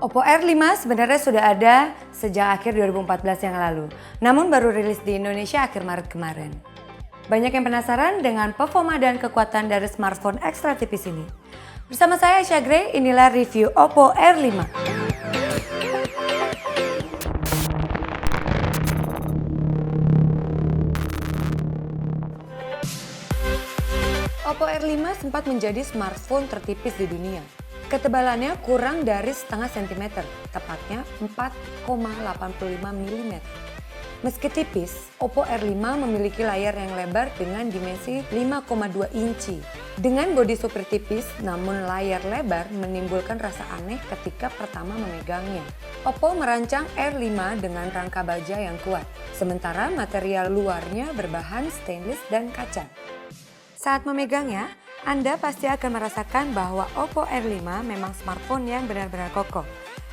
Oppo R5 sebenarnya sudah ada sejak akhir 2014 yang lalu, namun baru rilis di Indonesia akhir Maret kemarin. Banyak yang penasaran dengan performa dan kekuatan dari smartphone ekstra tipis ini. Bersama saya Aisyah Gray, inilah review Oppo R5. Oppo R5 sempat menjadi smartphone tertipis di dunia. Ketebalannya kurang dari setengah sentimeter, tepatnya 4,85 mm. Meski tipis, Oppo R5 memiliki layar yang lebar dengan dimensi 5,2 inci. Dengan bodi super tipis, namun layar lebar menimbulkan rasa aneh ketika pertama memegangnya. Oppo merancang R5 dengan rangka baja yang kuat, sementara material luarnya berbahan stainless dan kaca. Saat memegangnya, Anda pasti akan merasakan bahwa Oppo R5 memang smartphone yang benar-benar kokoh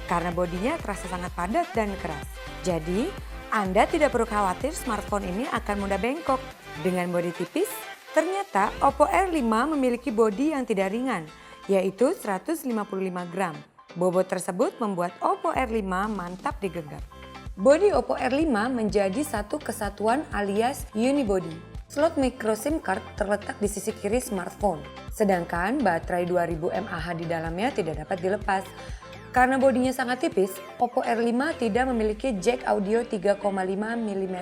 karena bodinya terasa sangat padat dan keras. Jadi, Anda tidak perlu khawatir smartphone ini akan mudah bengkok. Dengan bodi tipis, ternyata Oppo R5 memiliki bodi yang tidak ringan, yaitu 155 gram. Bobot tersebut membuat Oppo R5 mantap digenggam. Bodi Oppo R5 menjadi satu kesatuan alias unibody. Slot micro SIM card terletak di sisi kiri smartphone, sedangkan baterai 2000 mAh di dalamnya tidak dapat dilepas. Karena bodinya sangat tipis, Oppo R5 tidak memiliki jack audio 3,5 mm.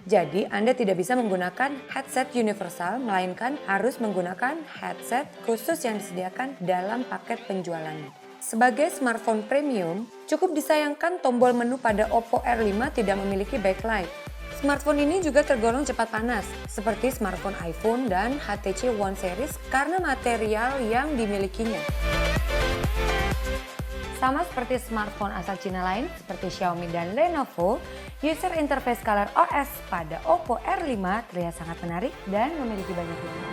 Jadi Anda tidak bisa menggunakan headset universal, melainkan harus menggunakan headset khusus yang disediakan dalam paket penjualannya. Sebagai smartphone premium, cukup disayangkan tombol menu pada Oppo R5 tidak memiliki backlight. Smartphone ini juga tergolong cepat panas, seperti smartphone iPhone dan HTC One series karena material yang dimilikinya. Sama seperti smartphone asal Cina lain seperti Xiaomi dan Lenovo, user interface ColorOS pada Oppo R5 terlihat sangat menarik dan memiliki banyak fitur.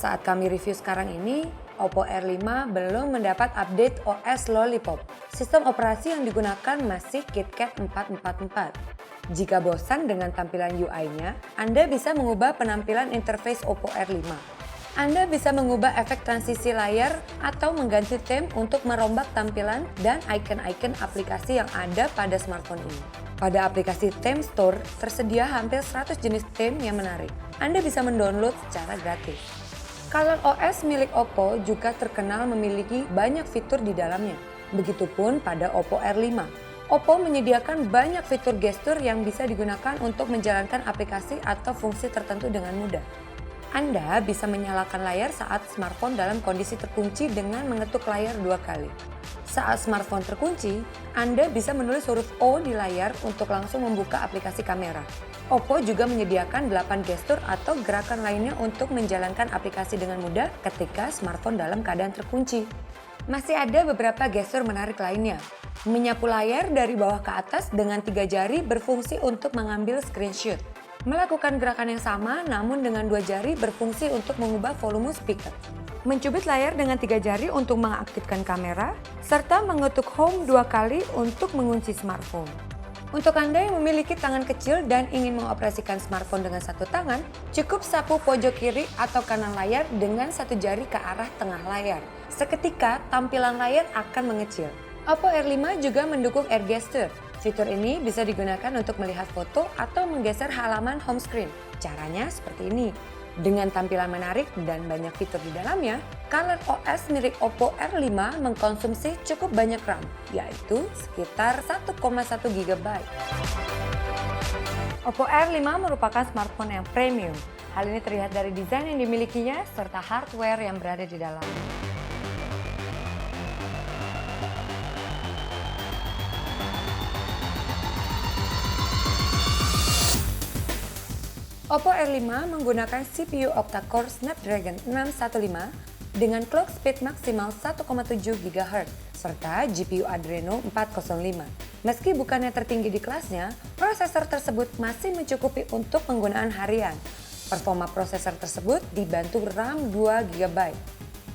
Saat kami review sekarang ini, Oppo R5 belum mendapat update OS Lollipop. Sistem operasi yang digunakan masih KitKat 444. Jika bosan dengan tampilan UI-nya, Anda bisa mengubah penampilan interface Oppo R5. Anda bisa mengubah efek transisi layar atau mengganti theme untuk merombak tampilan dan icon-icon aplikasi yang ada pada smartphone ini. Pada aplikasi Theme Store, tersedia hampir 100 jenis theme yang menarik. Anda bisa mendownload secara gratis. ColorOS milik Oppo juga terkenal memiliki banyak fitur di dalamnya. Begitupun pada Oppo R5. Oppo menyediakan banyak fitur gestur yang bisa digunakan untuk menjalankan aplikasi atau fungsi tertentu dengan mudah. Anda bisa menyalakan layar saat smartphone dalam kondisi terkunci dengan mengetuk layar 2 kali. Saat smartphone terkunci, Anda bisa menulis huruf O di layar untuk langsung membuka aplikasi kamera. Oppo juga menyediakan 8 gestur atau gerakan lainnya untuk menjalankan aplikasi dengan mudah ketika smartphone dalam keadaan terkunci. Masih ada beberapa gestur menarik lainnya. Menyapu layar dari bawah ke atas dengan 3 jari berfungsi untuk mengambil screenshot. Melakukan gerakan yang sama namun dengan 2 jari berfungsi untuk mengubah volume speaker. Mencubit layar dengan 3 jari untuk mengaktifkan kamera, serta mengetuk home 2 kali untuk mengunci smartphone. Untuk Anda yang memiliki tangan kecil dan ingin mengoperasikan smartphone dengan satu tangan, cukup sapu pojok kiri atau kanan layar dengan 1 jari ke arah tengah layar. Seketika tampilan layar akan mengecil. Oppo R5 juga mendukung Air Gesture. Fitur ini bisa digunakan untuk melihat foto atau menggeser halaman home screen. Caranya seperti ini. Dengan tampilan menarik dan banyak fitur di dalamnya, ColorOS milik Oppo R5 mengkonsumsi cukup banyak RAM, yaitu sekitar 1,1 GB. Oppo R5 merupakan smartphone yang premium. Hal ini terlihat dari desain yang dimilikinya serta hardware yang berada di dalam. Oppo R5 menggunakan CPU octa-core Snapdragon 615 dengan clock speed maksimal 1,7 GHz serta GPU Adreno 405. Meski bukannya tertinggi di kelasnya, prosesor tersebut masih mencukupi untuk penggunaan harian. Performa prosesor tersebut dibantu RAM 2 GB.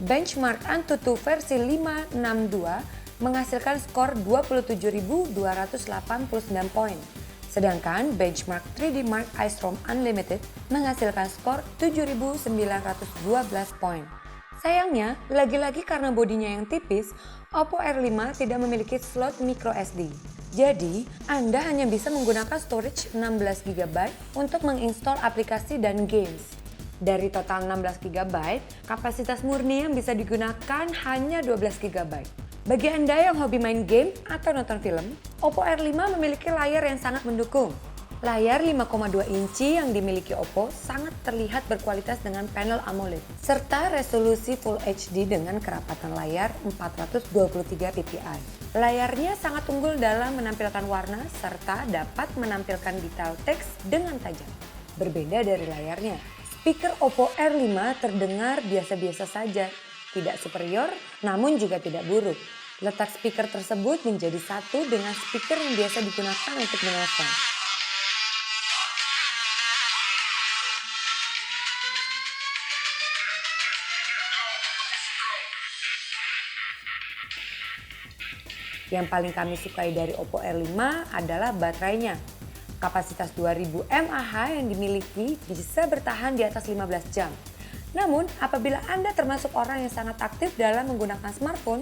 Benchmark Antutu versi 562 menghasilkan skor 27.289 poin. Sedangkan benchmark 3D Mark Ice ROM Unlimited menghasilkan skor 7.912 poin. Sayangnya, lagi-lagi karena bodinya yang tipis, Oppo R5 tidak memiliki slot micro SD. Jadi, Anda hanya bisa menggunakan storage 16 GB untuk menginstal aplikasi dan games. Dari total 16 GB, kapasitas murni yang bisa digunakan hanya 12 GB. Bagi Anda yang hobi main game atau nonton film, Oppo R5 memiliki layar yang sangat mendukung. Layar 5,2 inci yang dimiliki Oppo sangat terlihat berkualitas dengan panel AMOLED, serta resolusi Full HD dengan kerapatan layar 423 ppi. Layarnya sangat unggul dalam menampilkan warna serta dapat menampilkan detail teks dengan tajam. Berbeda dari layarnya, speaker Oppo R5 terdengar biasa-biasa saja, tidak superior namun juga tidak buruk. Letak speaker tersebut menjadi satu dengan speaker yang biasa digunakan untuk menelpon. Yang paling kami sukai dari Oppo R5 adalah baterainya. Kapasitas 2000 mAh yang dimiliki bisa bertahan di atas 15 jam. Namun, apabila Anda termasuk orang yang sangat aktif dalam menggunakan smartphone,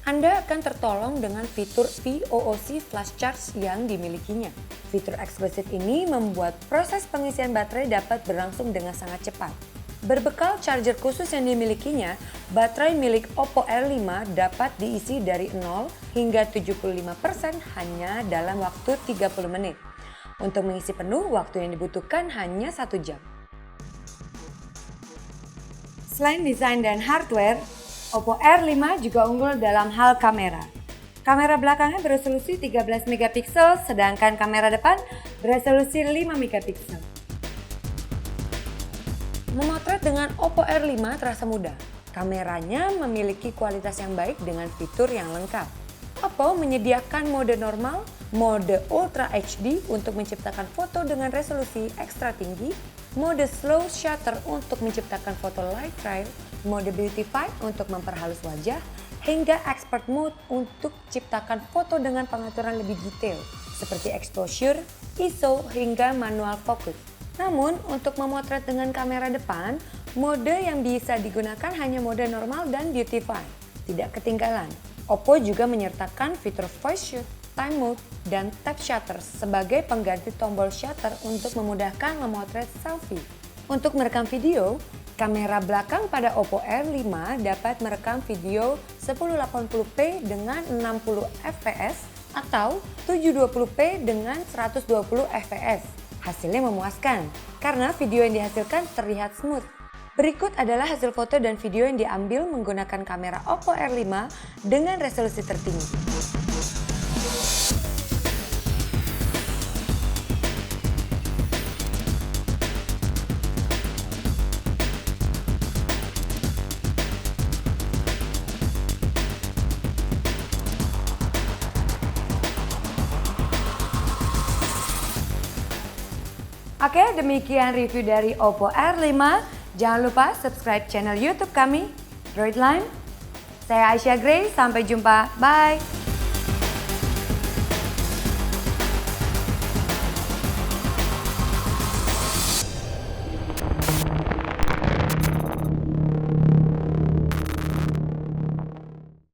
Anda akan tertolong dengan fitur VOOC Flash Charge yang dimilikinya. Fitur eksklusif ini membuat proses pengisian baterai dapat berlangsung dengan sangat cepat. Berbekal charger khusus yang dimilikinya, baterai milik Oppo R5 dapat diisi dari 0 hingga 75% hanya dalam waktu 30 menit. Untuk mengisi penuh, waktu yang dibutuhkan hanya 1 jam. Selain desain dan hardware, Oppo R5 juga unggul dalam hal kamera. Kamera belakangnya beresolusi 13 megapiksel, sedangkan kamera depan beresolusi 5 megapiksel. Memotret dengan Oppo R5 terasa mudah. Kameranya memiliki kualitas yang baik dengan fitur yang lengkap. Oppo menyediakan mode normal, mode Ultra HD untuk menciptakan foto dengan resolusi ekstra tinggi, mode slow shutter untuk menciptakan foto light trail, mode beautify untuk memperhalus wajah, hingga expert mode untuk ciptakan foto dengan pengaturan lebih detail seperti exposure, ISO, hingga manual focus. Namun, untuk memotret dengan kamera depan, mode yang bisa digunakan hanya mode normal dan beautify. Tidak ketinggalan, Oppo juga menyertakan fitur voice shoot, time mode, dan tap shutter sebagai pengganti tombol shutter untuk memudahkan memotret selfie. Untuk merekam video, kamera belakang pada Oppo R5 dapat merekam video 1080p dengan 60 fps atau 720p dengan 120 fps. Hasilnya memuaskan karena video yang dihasilkan terlihat smooth. Berikut adalah hasil foto dan video yang diambil menggunakan kamera Oppo R5 dengan resolusi tertinggi. Oke, demikian review dari Oppo R5. Jangan lupa subscribe channel YouTube kami, Droidline. Saya Aisyah Gray, sampai jumpa. Bye!